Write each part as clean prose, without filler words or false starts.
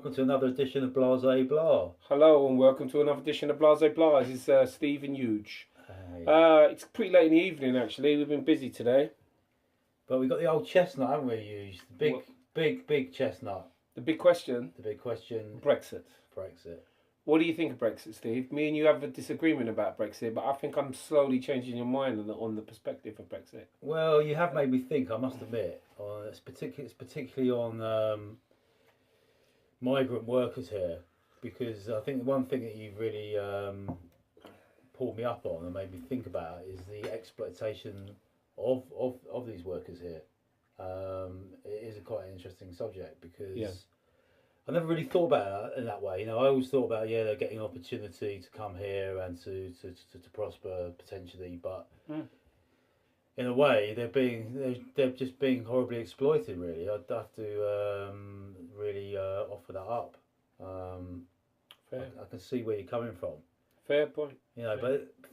welcome to another edition of Blase Blah. Hello and welcome to another edition of Blase Blase. This is Stephen Huge. Hey. It's pretty late in the evening actually. We've been busy today. But we got the old chestnut, haven't we? Used the big chestnut. The big question. The big question. Brexit. Brexit. What do you think of Brexit, Steve? Me and you have a disagreement about Brexit, but I think I'm slowly changing your mind on the perspective of Brexit. Well, you have made me think. I must admit, it's particularly on migrant workers here, because I think the one thing that you've really pulled me up on and made me think about is the exploitation of these workers here. It is a quite interesting subject because I never really thought about it in that way. You know, I always thought about they're getting an opportunity to come here and to prosper potentially, but in a way they're just being horribly exploited. Really, I'd have to really offer that up. Fair. I can see where you're coming from. Fair point. You know,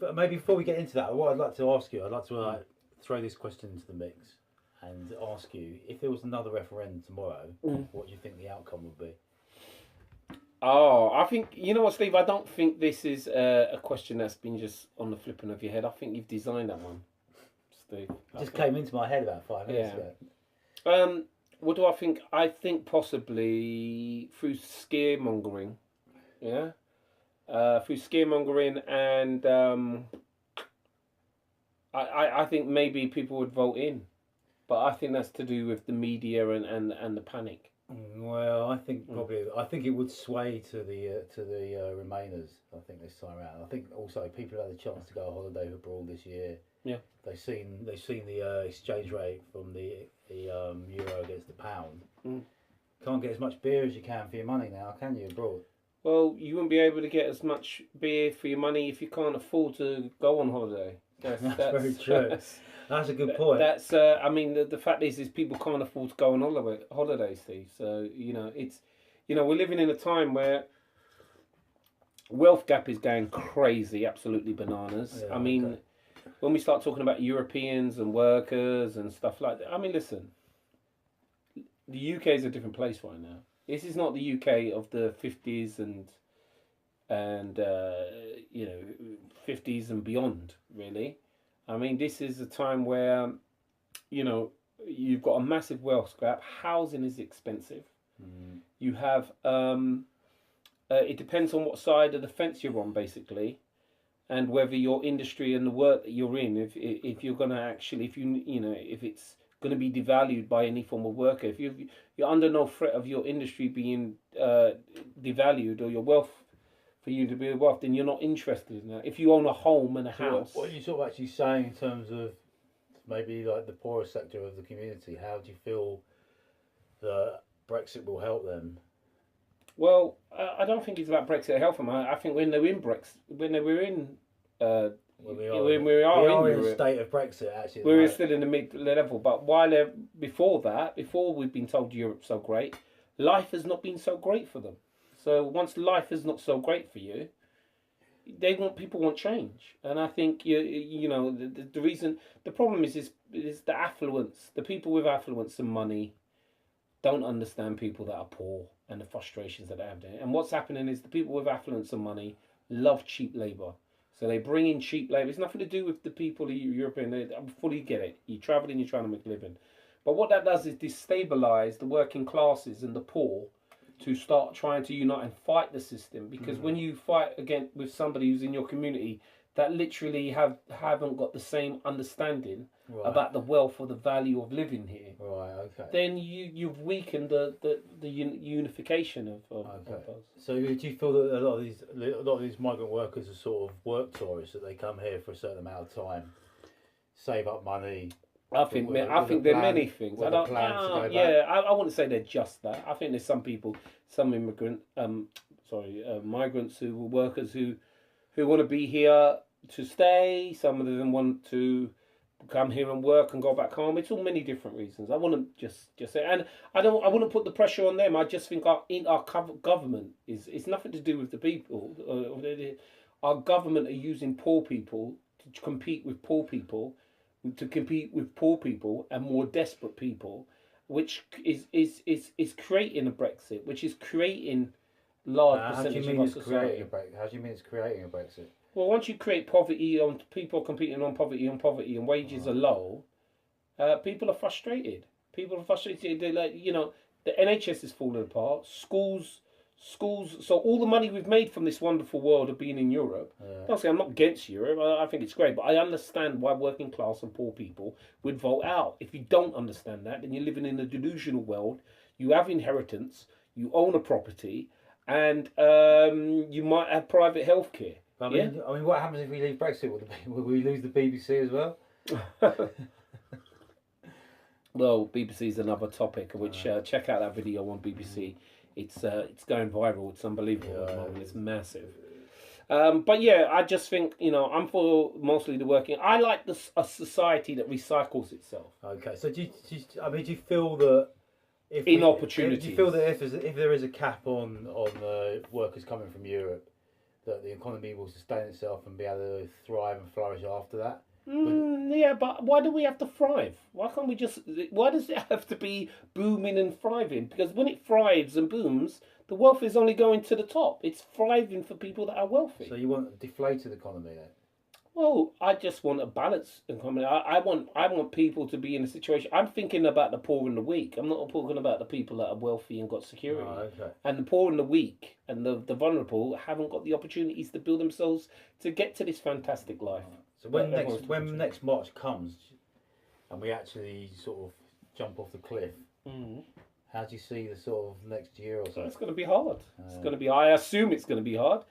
but maybe before we get into that, what I'd like to ask you, I'd like to throw this question into the mix and ask you, if there was another referendum tomorrow, what do you think the outcome would be? Oh, I think, you know what, Steve, I don't think this is a question that's been just on the flipping of your head. I think you've designed that one, Steve. Just came into my head about 5 minutes ago. What do I think? I think possibly through scaremongering, through scaremongering, and I think maybe people would vote in. But I think that's to do with the media and the panic. Well, I think probably it would sway to the Remainers. I think this time around. I think also people had a chance to go on holiday abroad this year. Yeah, they've seen the exchange rate from the euro against the pound. Can't get as much beer as you can for your money now, can you, abroad? Well, you wouldn't be able to get as much beer for your money if you can't afford to go on holiday. That's very true. That's a good point. That's I mean the fact is people can't afford to go on holiday, Steve. So we're living in a time where wealth gap is going crazy, absolutely bananas. Yeah, I mean, when we start talking about Europeans and workers and stuff like that, I mean, listen, the UK is a different place right now. This is not the UK of the 50s and 50s and beyond, really. I mean, this is a time where, you've got a massive wealth gap. Housing is expensive. You have, it depends on what side of the fence you're on, basically, and whether your industry and the work that you're in, if you're going to actually, if it's going to be devalued by any form of worker, if you're under no threat of your industry being devalued or your wealth, for you to be wealth, then you're not interested in that. If you own a home and a house. What are you sort of actually saying in terms of maybe like the poorer sector of the community? How do you feel that Brexit will help them? Well, I don't think it's about Brexit help them. I think when they were in a state of Brexit, actually. We're still in the mid-level. But before we've been told Europe's so great, life has not been so great for them. So once life is not so great for you, people want change, and I think the reason, the problem is the affluence. The people with affluence and money don't understand people that are poor and the frustrations that they have there. And what's happening is the people with affluence and money love cheap labour, so they bring in cheap labour. It's nothing to do with the people European. I fully get it. You're travelling, you're trying to make a living, but what that does is destabilise the working classes and the poor, to start trying to unite and fight the system. Because when you fight again with somebody who's in your community that literally haven't got the same understanding about the wealth or the value of living here, then you've weakened the unification of us. So do you feel that a lot of these migrant workers are sort of work tourists, that they come here for a certain amount of time, save up money? I think there are many things. I wouldn't say they're just that. I think there's some people, some migrants who were workers who want to be here to stay. Some of them want to come here and work and go back home. It's all many different reasons. I wouldn't just say, and I wouldn't put the pressure on them. I just think our government it's nothing to do with the people. Our government are using poor people to compete with poor people and more desperate people, which is creating a Brexit, which is creating large How do you percentage mean of our it's society. creating a Brexit? How do you mean it's creating a Brexit? Well, once you create poverty on people competing on poverty, and wages are low, people are frustrated. People are frustrated. They're like, the NHS is falling apart. Schools. So all the money we've made from this wonderful world of being in Europe. Yeah. Don't say I'm not against Europe. I think it's great, but I understand why working class and poor people would vote out. If you don't understand that, then you're living in a delusional world. You have inheritance. You own a property, and you might have private healthcare. I mean, what happens if we leave Brexit? Will we lose the BBC as well? Well, BBC is another topic, which check out that video on BBC. It's going viral. It's unbelievable at the moment. It's massive. But yeah, I just think, I'm for mostly the working. I like a society that recycles itself. Okay, so do you feel that if do you feel that if there is a cap on workers coming from Europe, that the economy will sustain itself and be able to thrive and flourish after that? Yeah, but why do we have to thrive? Why can't we just? Why does it have to be booming and thriving? Because when it thrives and booms, the wealth is only going to the top. It's thriving for people that are wealthy. So you want a deflated economy then? Well, I just want a balanced economy. I want people to be in a situation. I'm thinking about the poor and the weak. I'm not talking about the people that are wealthy and got security. Oh, okay. And the poor and the weak and the vulnerable haven't got the opportunities to build themselves to get to this fantastic life. So when next March comes, and we actually sort of jump off the cliff, how do you see the sort of next year or so? It's going to be hard. It's going to be. I assume it's going to be hard.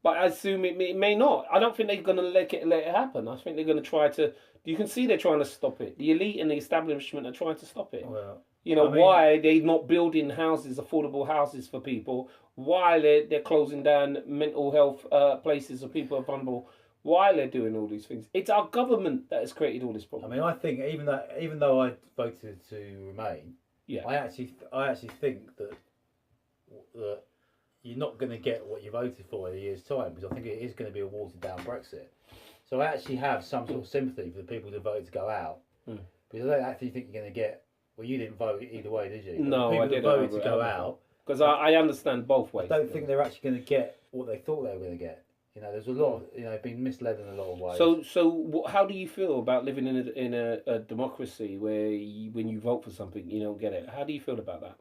But I assume it may not. I don't think they're going to let it happen. I think they're going to try to. You can see they're trying to stop it. The elite and the establishment are trying to stop it. Well, why they're not building houses, affordable houses for people? Why they're closing down mental health places for people who are vulnerable? Why they're doing all these things? It's our government that has created all this problem. I mean, I think even though I voted to remain, I actually think that you're not going to get what you voted for in a year's time, because I think it is going to be a watered down Brexit. So I actually have some sort of sympathy for the people who voted to go out, because I don't actually think you're going to get. Well, you didn't vote either way, did you? No, I didn't. Voted to go out, because I understand both ways. I don't think they're actually going to get what they thought they were going to get. There's a lot of, being misled in a lot of ways. So how do you feel about living in a democracy where when you vote for something you don't get it? How do you feel about that?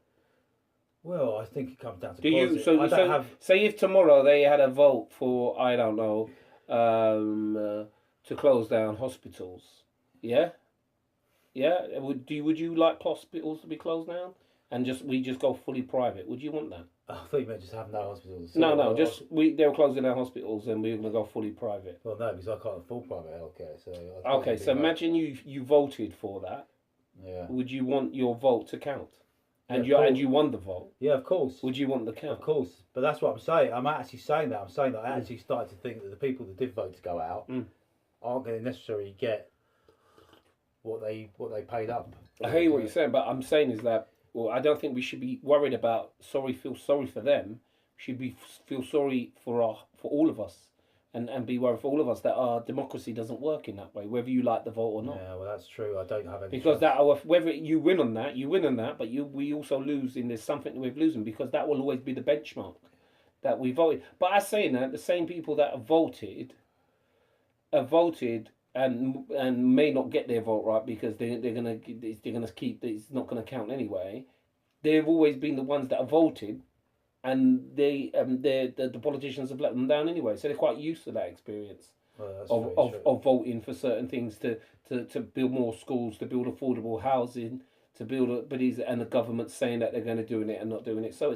Well, I think it comes down to say if tomorrow they had a vote for, I don't know, to close down hospitals, would you like hospitals to be closed down and we just go fully private? Would you want that? I thought you meant just have no hospitals. No, they were closing down hospitals and we were going to go fully private. Well, no, because I can't afford private healthcare. So okay, so imagine you voted for that. Yeah. Would you want your vote to count? And you won the vote. Yeah, of course. Would you want the count? Of course, but that's what I'm saying. I'm actually saying that. I actually started to think that the people that did vote to go out aren't going to necessarily get what they paid up. I hear what you're saying, but I'm saying is that I don't think we should be worried about feel sorry for them. We should feel sorry for all of us. And be worried for all of us that our democracy doesn't work in that way, whether you like the vote or not. Yeah, well, that's true. I don't have any. Because whether you win on that, but we also lose, and there's something we're losing, because that will always be the benchmark that we voted. But as saying that, the same people that have voted and may not get their vote right because they're gonna keep it's not gonna count anyway. They've always been the ones that have voted. And the politicians have let them down anyway, so they're quite used to that experience of voting for certain things to build more schools, to build affordable housing, to build and the government saying that they're going to do it and not doing it. So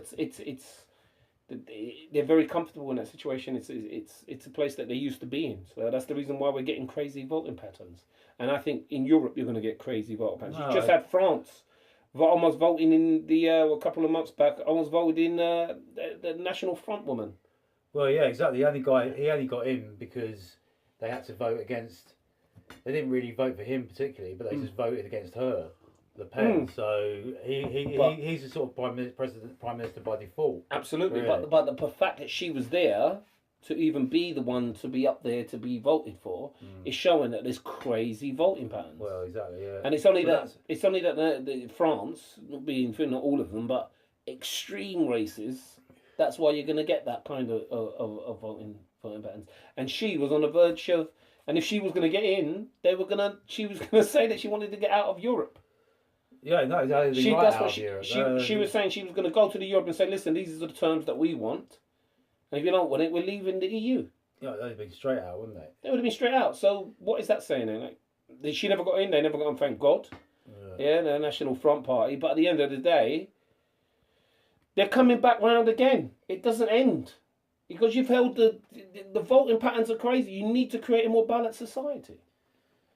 they're very comfortable in that situation. It's a place that they're used to being. So that's the reason why we're getting crazy voting patterns. And I think in Europe you're going to get crazy voting patterns. You just had France. Almost voting in a couple of months back. Almost voted in the National Front woman. Well, yeah, exactly. He only got in because they had to vote against. They didn't really vote for him particularly, but they just voted against her, Le Pen. So he's a sort of prime minister by default. Absolutely, really. but the fact that she was there to even be the one to be up there to be voted for is showing that there's crazy voting patterns. Well, exactly, yeah. And it's only Well, that France, not being not all of them, but extreme races. That's why you're going to get that kind of voting patterns. And she was on the verge of, and if she was going to get in, she was going to say that she wanted to get out of Europe. Yeah, no, exactly. She, Right that's out what of she, Europe. she was saying. She was going to go to the Europe and say, listen, these are the terms that we want. And if you don't want it, we're leaving the EU. Yeah, they'd have been straight out, wouldn't they? They would have been straight out. So what is that saying then? Like, she never got in. They never got in. Thank God. Yeah, the National Front Party. But at the end of the day, they're coming back round again. It doesn't end because you've held the voting patterns are crazy. You need to create a more balanced society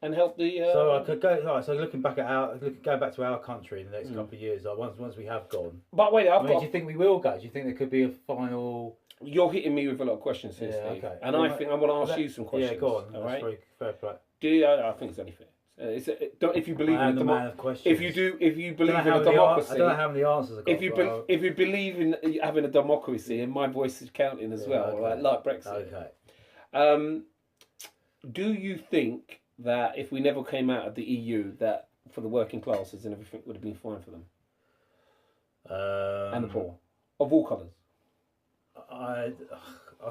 and help the. So I could go. Right, so looking back at going back to our country in the next couple of years, like once we have gone. But wait, do you think we will go? Do you think there could be a final? You're hitting me with a lot of questions here, Steve. Okay. And I think I want to ask you some questions. Yeah, go on. All right. Very fair play. Do you, I think it's only fair. If you believe in democracy, if you believe in a democracy, I don't know how many answers I got. If you believe in having a democracy, and my voice is counting as well, okay. like Brexit. Okay. Do you think that if we never came out of the EU, that for the working classes and everything would have been fine for them, and the poor of all colours? I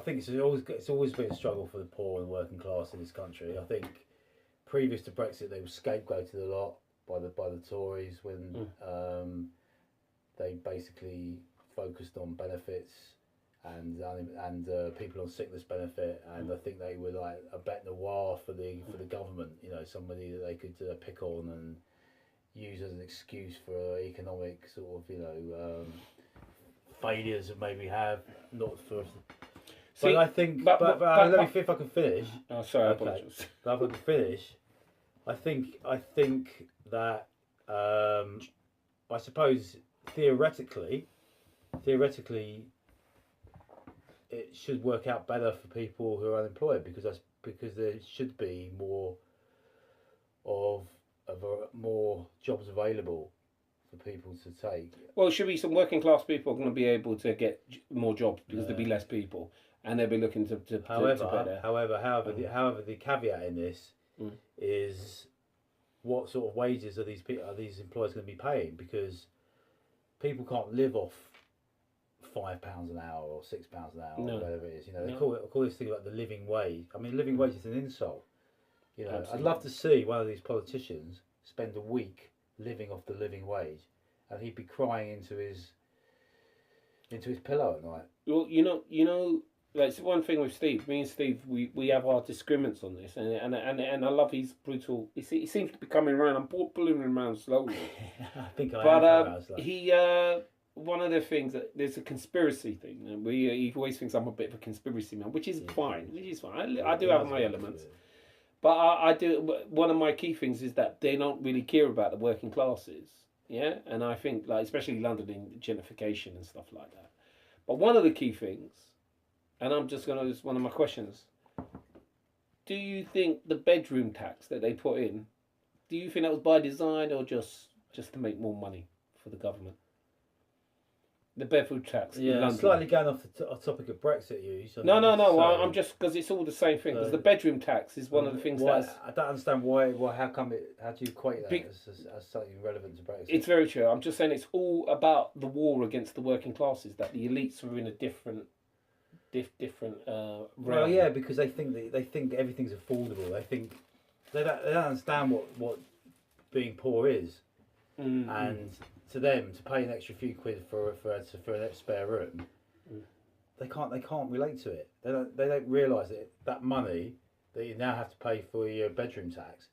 think it's always been a struggle for the poor and working class in this country. I think previous to Brexit, they were scapegoated a lot by the Tories when they basically focused on benefits and people on sickness benefit, and I think they were like a bête noire for the government. You know, somebody that they could pick on and use as an excuse for economic sort of failures that maybe have not for. But I think, but let me see if I can finish. Oh, sorry, I apologize. But if I can finish, I think that I suppose theoretically, it should work out better for people who are unemployed because there should be more jobs available for people to take. Well, should be some working class people are going to be able to get more jobs because there'll be less people, and they'll be looking to However, the caveat in this is what sort of wages are these employers going to be paying, because people can't live off £5 an hour or £6 an hour or whatever it is. You know, they call this thing like the living wage. I mean, living wage is an insult. You know, absolutely. I'd love to see one of these politicians spend a week living off the living wage, and he'd be crying into his pillow at night. Well, you know, that's one thing with Steve. Me and Steve, we have our disagreements on this, and I love his brutal. He seems to be coming around. I'm pulling him around slowly. I think I am. He one of the things that there's a conspiracy thing, and he always thinks I'm a bit of a conspiracy man, which is fine. I do have my elements. But I do. One of my key things is that they don't really care about the working classes, yeah. And I think, like, especially London in gentrification and stuff like that. But one of the key things, and it's one of my questions. Do you think the bedroom tax that they put in, do you think that was by design or just to make more money for the government? The bedroom tax. Yeah, slightly going off the topic of Brexit. No. I'm just because it's all the same thing. Because the bedroom tax is one of the things I don't understand why. How come it? How do you equate that as something relevant to Brexit? It's very true. I'm just saying it's all about the war against the working classes. That the elites are in a different realm. Well, yeah, because they think everything's affordable. They don't understand what being poor is, and to them, to pay an extra few quid for a spare room, they can't relate to it. They don't realise that money that you now have to pay for your bedroom tax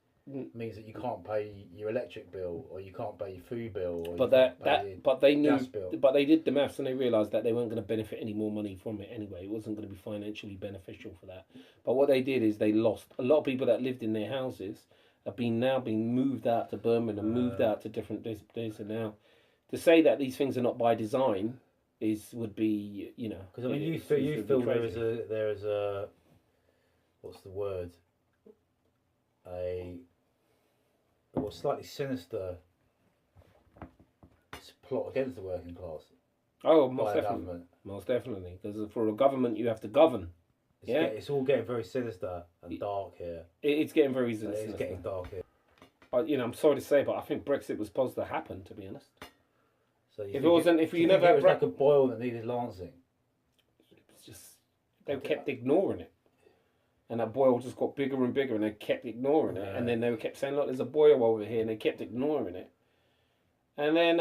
means that you can't pay your electric bill, or you can't pay your food bill, or but they knew, gas bill. But they did the maths and they realised that they weren't going to benefit any more money from it anyway. It wasn't going to be financially beneficial for that. But what they did is they lost a lot of people that lived in their houses have now been moved out to Birmingham and moved out to different places. And now to say that these things are not by design would be, you know, because I mean you feel there is a what's the word, a slightly sinister plot against the working class. Oh, most definitely. Most definitely. Because for a government, you have to govern. It's all getting very sinister and dark here. It's getting very sinister. It's getting dark here. But I'm sorry to say, but I think Brexit was supposed to happen. To be honest, So if it wasn't, if you never had it was like a boil that needed lancing. It's just they kept ignoring it, and that boil just got bigger and bigger, and they kept ignoring it, and then they kept saying, "Look, there's a boil over here," and they kept ignoring it, and then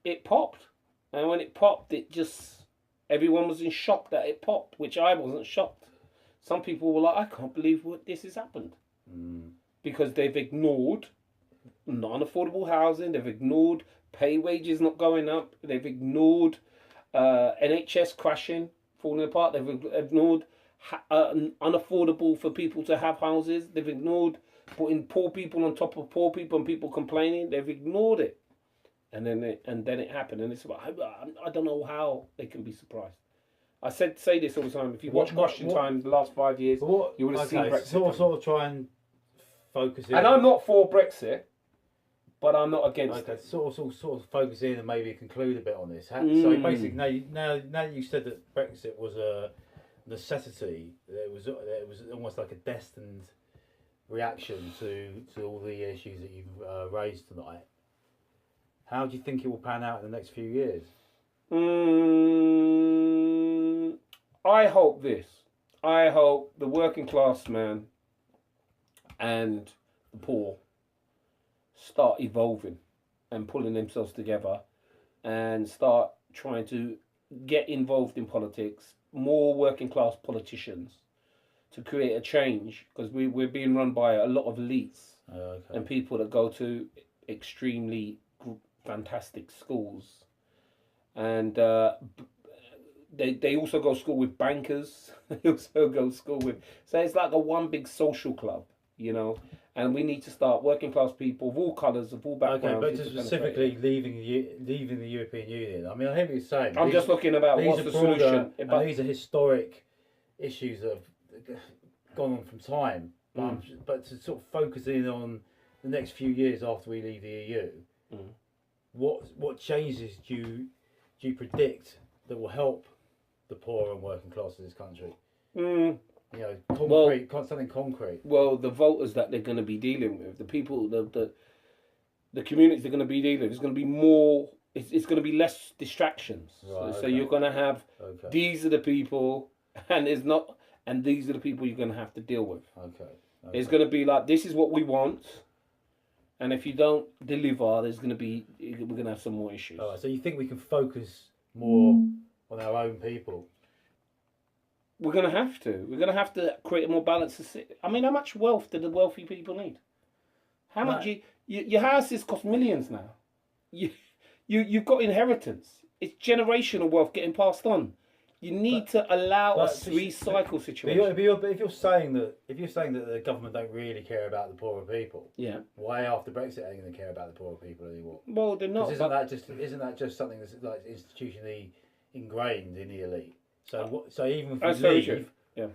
it popped, and when it popped, everyone was in shock that it popped, which I wasn't shocked. Some people were like, "I can't believe what this has happened," because they've ignored non-affordable housing, they've ignored pay wages not going up, they've ignored NHS crashing, falling apart, they've ignored unaffordable for people to have houses, they've ignored putting poor people on top of poor people and people complaining, they've ignored it. And then it happened, and it's about, I don't know how they can be surprised. I say this all the time. If you watch Question Time the last 5 years, you would have seen Brexit. Sort of try and focus in. And I'm not for Brexit, but I'm not against it. Sort of focus in and maybe conclude a bit on this. So basically, now that you said that Brexit was a necessity, it was almost like a destined reaction to all the issues that you've raised tonight. How do you think it will pan out in the next few years? I hope this. I hope the working class man and the poor start evolving and pulling themselves together and start trying to get involved in politics, more working class politicians to create a change, because we're being run by a lot of elites and people that go to extremely fantastic schools, and they also go to school with bankers. They also go to school with, so it's like a one big social club, and we need to start working class people of all colours, of all backgrounds. Okay, but specifically leaving the European Union. I mean, I hear what you're saying. I'm just looking about what's the solution. And these are historic issues that have gone on from time. But to sort of focus in on the next few years after we leave the EU, what changes do you predict that will help the poor and working class of this country? Something concrete. Well, the voters that they're going to be dealing with, the people, the communities they're going to be dealing with, it's going to be more. It's going to be less distractions. Right, so you're going to have these are the people, and these are the people you're going to have to deal with. It's going to be like, this is what we want, and if you don't deliver, we're going to have some more issues. All right, so you think we can focus more on our own people? We're going to have to. We're going to have to create a more balanced. I mean, how much wealth do the wealthy people need? How much your houses cost millions now. You've got inheritance. It's generational wealth getting passed on. You need to allow a recycle situation. If you're saying that the government don't really care about the poorer people, why after Brexit are they going to care about the poorer people anymore? Well, they're not. Isn't that just something that's like institutionally ingrained in the elite? So even if we leave,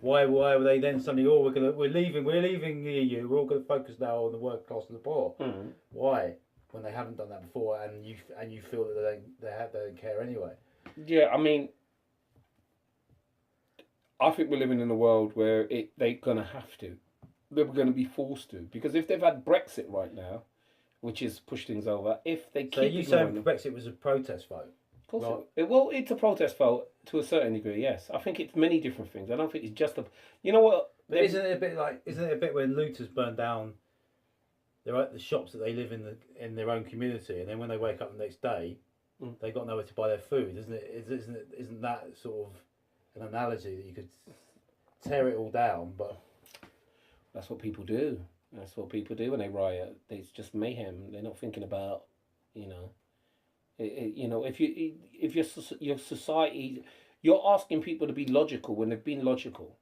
why were they then suddenly? We're leaving the EU. We're all going to focus now on the working class and the poor. Why, when they haven't done that before, and you feel that they don't care anyway? Yeah, I mean, I think we're living in a world where they're going to have to. They're going to be forced to, because if they've had Brexit right now, which is push things over, if they keep. So you saying Brexit was a protest vote? Of course, it's a protest vote to a certain degree. Yes, I think it's many different things. I don't think it's just a. You know what? But isn't it a bit when looters burn down the shops that they live in their own community, and then when they wake up the next day, they've got nowhere to buy their food, isn't it? Isn't that sort of an analogy that you could tear it all down? But that's what people do. That's what people do when they riot. It's just mayhem. They're not thinking about, if your society, you're asking people to be logical when they've been logical.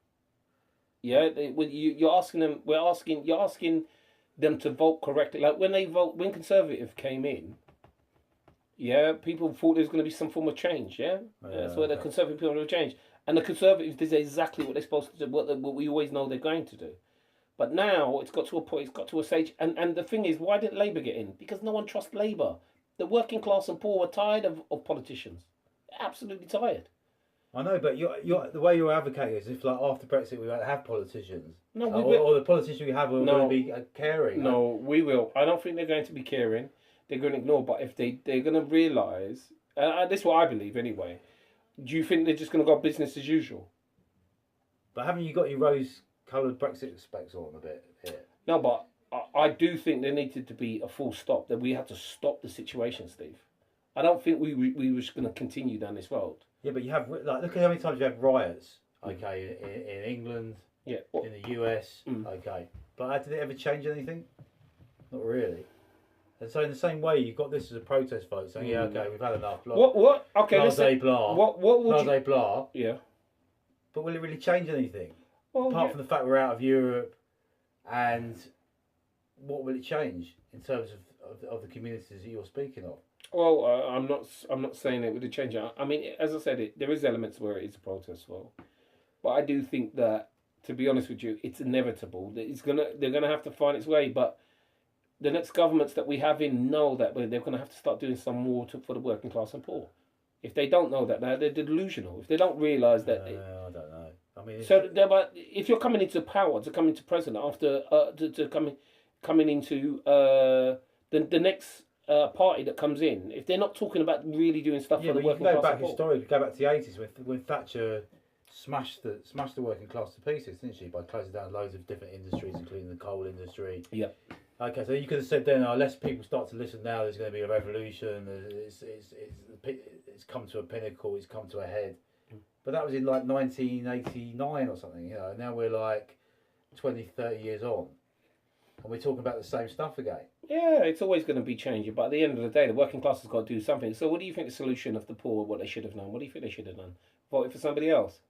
Yeah, you're asking them. You're asking them to vote correctly. Like when Conservative came in, people thought there was going to be some form of change. That's where the Conservative people have changed, and the Conservatives did exactly what they're supposed to do. What we always know they're going to do. But now it's got to a point. It's got to a stage, and the thing is, why didn't Labour get in? Because no one trusts Labour. The working class and poor are tired of politicians. They're absolutely tired. I know, but you're the way you're advocating is if like after Brexit we won't have politicians. No, or the politicians we have are No. going to be caring. No, we will. I don't think they're going to be caring. They're going to ignore. But if they're going to realise, this is what I believe anyway. Do you think they're just going to go business as usual? But haven't you got your rose-coloured Brexit specs on a bit here? No, but I do think there needed to be a full stop. That we had to stop the situation, Steve. I don't think we were just going to continue down this road. Yeah, but you have like look at how many times you have riots. Okay, in England. Yeah. In the US. Okay, but did it ever change anything? Not really. And so in the same way, you've got this as a protest vote saying, yeah, okay, we've had enough. Blah. What? Okay, let's say blah. What would you? Blah. Yeah. But will it really change anything? Well, apart from the fact we're out of Europe, and what will it change in terms of the communities that you're speaking of? Well, I'm not saying it would change. I mean, as I said, there is elements where it is a protest vote, but I do think that, to be honest with you, it's inevitable. They're gonna have to find its way. But the next governments that we have in know that they're gonna have to start doing some more for the working class and poor. If they don't know that, they're delusional. If they don't realise that, I don't know. I mean, so if you're coming into power, to come into president after coming into the next party that comes in, if they're not talking about really doing stuff for the working class, historically, go back to the 80s when Thatcher smashed the working class to pieces, didn't she, by closing down loads of different industries, including the coal industry. Yeah. Okay, so you could have said then, unless people start to listen now, there's going to be a revolution. It's come to a pinnacle. It's come to a head. But that was in like 1989 or something. You know, now we're like 20, 30 years on, and we're talking about the same stuff again. Yeah, it's always going to be changing. But at the end of the day, the working class has got to do something. So, what do you think the solution of the poor? What they should have done? What do you think they should have done? Voted for somebody else.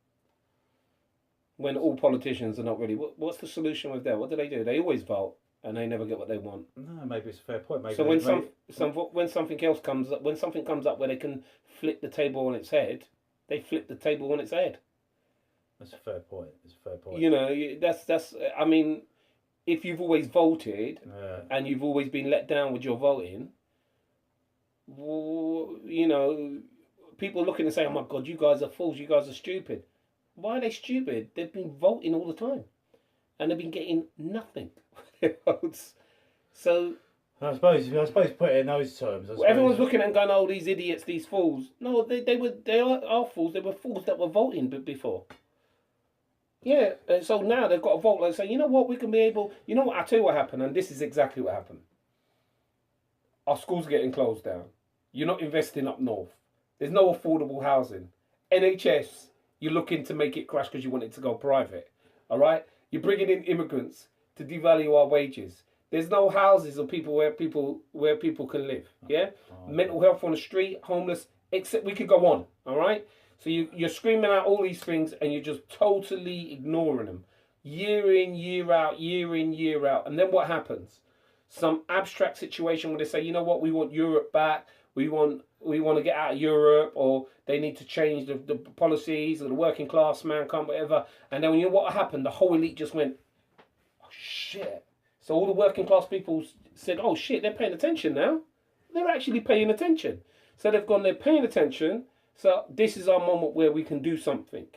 When all politicians are not really, what's the solution with that? What do? They always vote, and they never get what they want. No, maybe it's a fair point. Maybe so when something else comes up, where they can flip the table on its head, they flip the table on its head. That's a fair point. You know, that's. I mean, if you've always voted and you've always been let down with your voting, you know, people looking and saying, "Oh my God, you guys are fools. You guys are stupid." Why are they stupid? They've been voting all the time, and they've been getting nothing. So I suppose put it in those terms. Everyone's looking and going, "Oh, these idiots, these fools." No, they are fools. They were fools that were voting before. Yeah, and so now they've got to vote and say, you know what, we can be able. You know what? I'll tell you what happened, and this is exactly what happened. Our schools are getting closed down. You're not investing up north. There's no affordable housing. NHS, you're looking to make it crash because you want it to go private. All right, you're bringing in immigrants to devalue our wages. There's no houses or where people can live. Yeah, mental health on the street, homeless. Except we could go on. All right. So you're screaming out all these things and you're just totally ignoring them, year in, year out, year in, year out. And then what happens? Some abstract situation where they say, you know what, we want Europe back. We want to get out of Europe, or they need to change the policies, or the working class man can't, whatever. And then you know what happened? The whole elite just went, oh shit. So all the working class people said, oh shit, they're paying attention now. They're actually paying attention. So they're paying attention. So this is our moment where we can do something.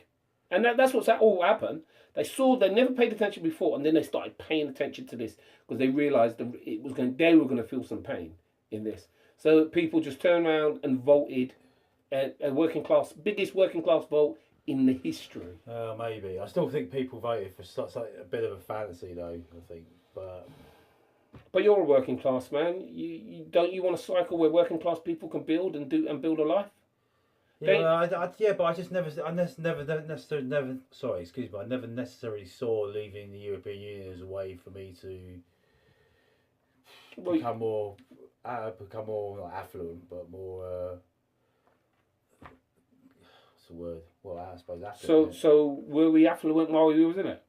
And that's what's all happened. They never paid attention before, and then they started paying attention to this because they realised they were going to feel some pain in this. So people just turned around and voted a biggest working class vote in the history. Maybe. I still think people voted for a bit of a fantasy though, I think. But you're a working class man. You don't you want a cycle where working class people can build a life? Yeah, but I never necessarily saw leaving the European Union as a way for me to become more not affluent, but more. What's the word? Well, I suppose affluent. So were we affluent while we was in it?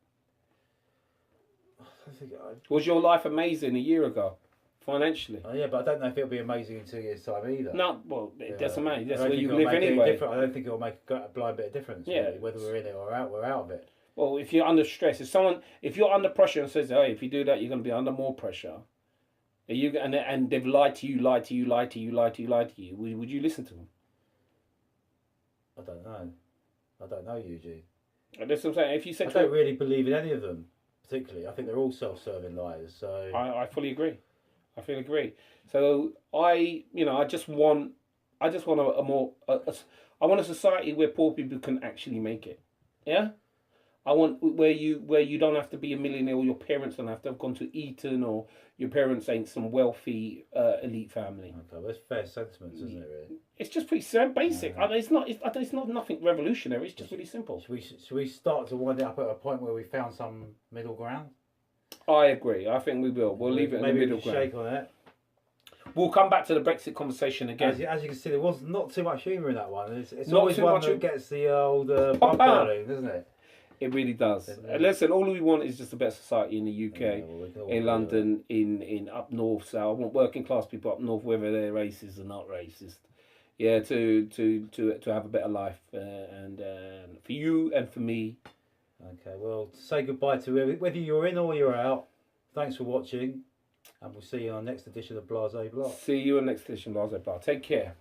Was your life amazing a year ago, financially? Yeah, but I don't know if it'll be amazing in 2 years' time either. No, well, it doesn't matter. That's where you live anyway. I don't think it'll make a blind bit of difference. Yeah, really, whether we're in it or we're out of it. Well, if you're under stress, if you're under pressure and says, "Hey, if you do that, you're going to be under more pressure," and they've lied to you, would you listen to them? I don't know. I don't know, Eugene. And that's what I'm saying. If you said I don't really believe in any of them, particularly. I think they're all self-serving liars. So I fully agree. I fully agree. So I just want I want a society where poor people can actually make it. Yeah. I want where you don't have to be a millionaire, or your parents don't have to have gone to Eton, or your parents ain't some wealthy elite family. okay, well, that's fair sentiments, isn't it? Really. It's just pretty basic. I mean, it's not nothing revolutionary. It's just really simple. Should we start to wind it up at a point where we found some middle ground? I agree. I think we will. We'll leave it in the middle ground. Shake on it. We'll come back to the Brexit conversation again. As you can see, there was not too much humour in that one. It's Not always too one much that gets the old Pop pub out. balloon, doesn't it? It really does. Listen, all we want is just a better society in the UK, Yeah, well, we can all in do London, in up north. So I want working class people up north, whether they're racist or not racist. Yeah, to have a better life, and for you and for me. Okay, well, say goodbye to whether you're in or you're out. Thanks for watching, and we'll see you on the next edition of Blase Blah. See you in the next edition, Blase Blah. Take care.